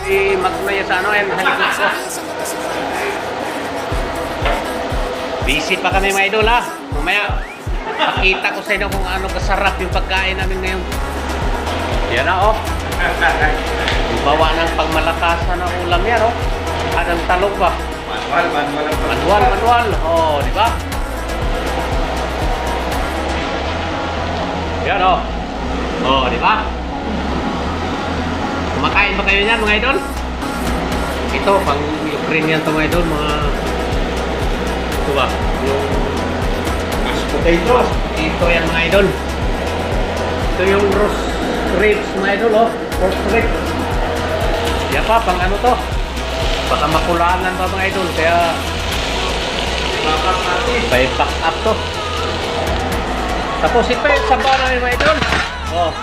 Magmaya sa ano yan, halikot ko. Busy pa kami mga idol ha. Mamaya, pakita ko sa inyo kung ano kasarap yung pagkain namin ngayon. Yan na oh. Bawa ng pangmalakasan ng ulam yan oh. Anong talog ba? Manual. Oh, di ba? Yan oh. Oh, di ba? Kumakain ba kayo niyan mga idol? Ito, pang Ukrainian to mga idol, mga ito ba? Yung mashed potato. Ito yan mga idol. Ito yung roast ribs mga idol oh. Roast ribs. Yan pa, pang ano to? Baka makulanan pa mga idol, kaya pack up to. Tapos ito yung saba namin mga idol. Oh.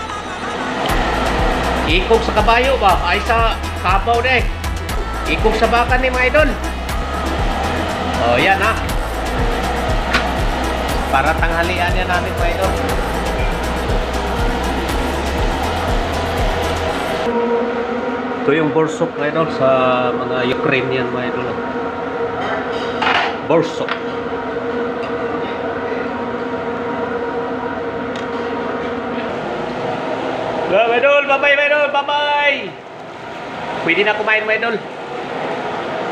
Ikog sa kabayo ba? Ay sa kabaw na eh. Ikog sa baka ni mga idol. Oh, yan ha. Para tanghalian yan namin mga idol. Ito yung borsok mga idol sa mga Ukrainian mga idol. Borsok. Mga idol, bye-bye mga idol, bye-bye. Pwede na kumain mga idol.